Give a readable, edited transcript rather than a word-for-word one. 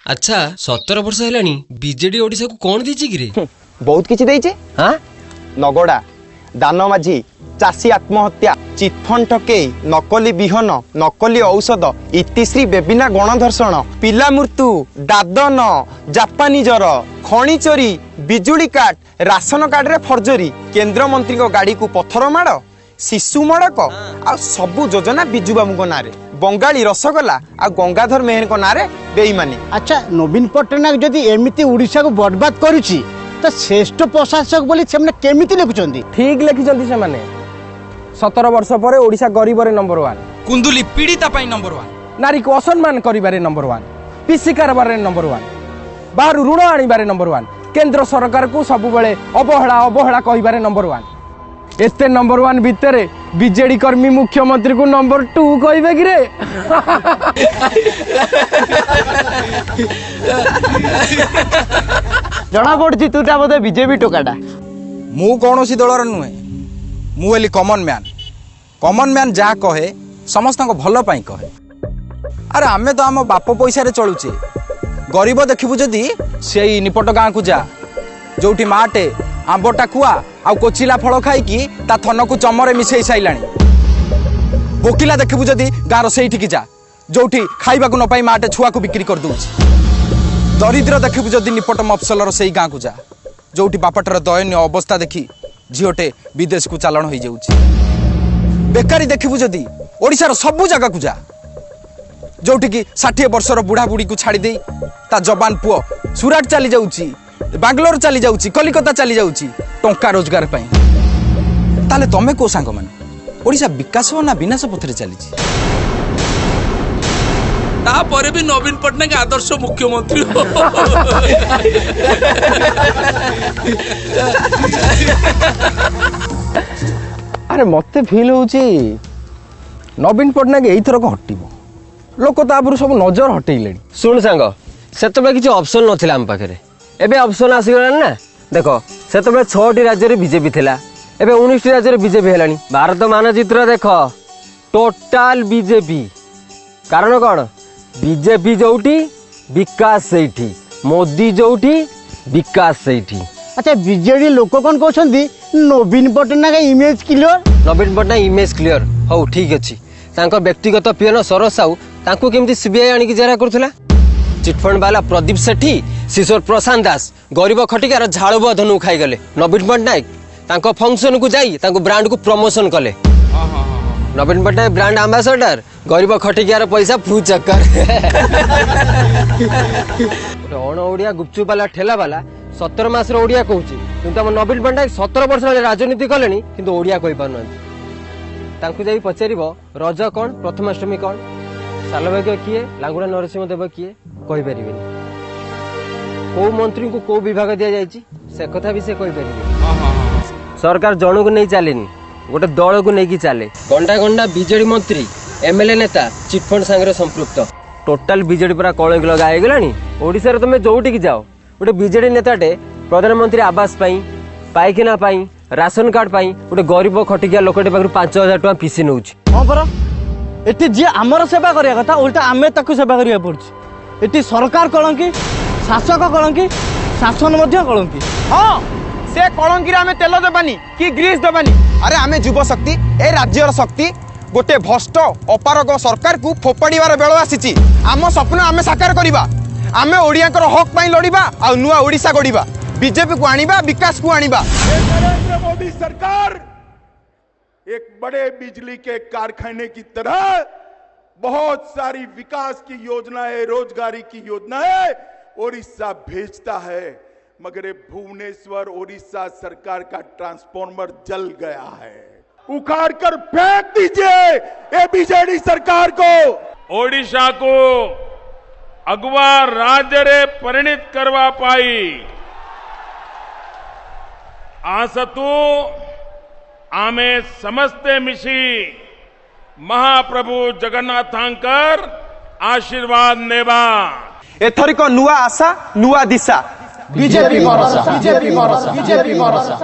अच्छा 17 वर्ष है बीजेडी ओडिशा को कौन दीची कि बहुत किछि देइछे। हाँ नगड़ा दान माझी चाषी आत्महत्या चिटफंड ठके नकली बिहन नकली औषध इतिश्री बेबिना गणधर्षण पिला मृत्यु दादन जापानी जर खणी चोरी बिजुली काट राशन कार्ड रे फर्जरी केंद्र मंत्री को गाड़ी को पत्थर माड़ शिशु मड़क आ सबु योजना बिजू बाबू ना बंगाली रसगोला आ गंगाधर मेहर को ना बेईमानी। अच्छा नवीन पट्टनायक जदि एमिति ओडिशा को बर्बाद करुछि तो श्रेष्ठ प्रशासक बोली से केमिति लिखुचंदी? ठीक लिखिचंदी से माने 17 वर्ष पर ओडिशा गरीब रे नंबर 1 कुंदुली पीड़िता पाई नंबर 1 नारी को असम्मान करिबारे नंबर 1 पीसी कारबार रे नंबर 1 बाहर ऋण आनिबारे नंबर 1 केंद्र सरकार को सब बेले अवहेला अवहेला कहिबारे नंबर 1 एते नंबर 1 भितरे बीजेडी कर्मी मुख्यमंत्री को नंबर 2 कहबे कि रे? जना पड़छि तुटा बोधे बीजेपी टोकाटा। मु कौनसी दलर नुहे मु हेली कॉमन मैन जहाँ कहे समस्त भल पाई कहे। अरे आमे तो आम बाप पैसा रे चलुचे गरीब देखिबु जदि से निपट गाँ को जा जोठी माटे आंब टाकुआ आ कोचिला फल खाई ता थन को चमरे मिसई साइलाणी बोकिला देखिबु जदि गाँर से जा जोठी खाइबा को न पाई माटे छुआ को बिक्री कर दूची दरिद्र देखिबु जदि निपट मफसलर से गाँ को जा जोठी बापाटर दयनीय अवस्था देखी झीटे विदेश को चालाण हो जाउची बेकारी देखिबु जदि ओडिशार सबु जगह को जा जोठी की 60 वर्षर बुढ़ा बुढ़ी को छाड़ी दे ता जवान पुओ सुराट चली जाउची बांग्लोर चली जाउची कलिकता चली जाउची टंका रोजगार पाई। ताले तमे को सांग माने ओडिशा विकास ना विनाश पथरे चली तापर भी नवीन पट्टनायक आदर्श मुख्यमंत्री अरे मते फील होची नवीन पट्टनायक एई थरक हटिबो लोक तापर सब नजर हटेइले। सुन सांग सेतबे किछि ऑप्शन नथिला हम पाखरे एबे ऑप्शन आसी गलान ना देखो सेतबे 6टी राज्य रे बीजेपी थिला एबे 19टी राज्य रे बीजेपी हेलानी भारत मानचित्र देखो टोटल बीजेपी कारण कोन बीजेपी जोटी विकास सेठी मोदी जोटी विकास सेठी। अच्छा बीजेडी लोक कौन कहते नवीन पट्टनायक इमेज क्लियर नवीन पट्टनायक इमेज क्लियर हौ ठीक अच्छी तांको व्यक्तिगत पियन सरोज साहू तांको केमती सीबीआई आनिक जेरा करथुला चिटफंड वाला प्रदीप सेठी शिशोर प्रशांत दास गरीब खटिकार झाड़ू धनु खाई गले नवीन पट्टनायक तांको फंक्शन को जाई तांको ब्रांड को प्रमोशन कले नवीन पट्टनायक ब्रांड एम्बेसडर गरीब खटिकार पैसा फू चक्कर अण ओडिया गुपचुप वाला ठेला वाला 17 मास ओडिया कहूँ किंतु आम नवीन पट्टनायक 17 वर्ष राजनीति कले किंतु ओडिया कहि पारु तांकु जाई पचारिबो रज कौन प्रथमाष्टमी कौन सालभाग्य किए लांगुड़ा नरसिंह देव किए कहि परिबेनी को मंत्री को को विभाग दिया जायछि से कथा भी से कहि परिबे। सरकार जणु को नहीं चलेनी गोटे दल को नहीं चले गंडा गंडा बीजेडी मंत्री एमएलए नेता चिटफंड सांगरे संपृक्त टोटाल बीजेडी पूरा कलंक लगा गलानी ओडिसा रे तुमे जोउटी की जाओ गोटे बीजेडी नेताटे प्रधानमंत्री आवास पाई पाइखना पाई राशन कार्ड पाई गोटे गरीब खटिकिया लोकटे पाखरु 5000 टका पीसी नउछि। हां पर एटी जे हमर सेवा करिया कथा उल्टा आमे ताकू सेवा करिया पड़छि एटी सरकार कलंकी शासक कलंकी शासन मध्य कलंकी। हां से कलंकी रे आमे तेल देबानी कि ग्रीस देबानी। अरे आमे युवा शक्ति ए राज्यर शक्ति गोटे भ्रष्ट अपारग सरकार को फोपाड़ीबार बेल आसीची आम स्वप्न आमे साकार करिबा आमे ओडियाकर हक पाई लड़िबा आ नुआ ओडिशा गड़िबा बीजेपी को आनिबा विकास को आनिबा। नरेंद्र मोदी सरकार एक बड़े बिजली के कारखाने की तरह बहुत सारी विकास की योजनाएं रोजगारी की योजनाएं ओडिशा भेजता है मगर भुवनेश्वर ओडिशा सरकार का ट्रांसफार्मर जल गया है उखाड़ कर फेंक दीजिए ये बीजेडी सरकार को। ओडिशा को अगवा राज्य रे परिणित करवा पाई आसतु आमे समस्ते मिशी महाप्रभु जगन्नाथांकर आशीर्वाद नेबा एथरिक नुआ आशा नुआ दिशा बीजेपी भरोसा बीजेपी भरोसा बीजेपी भरोसा।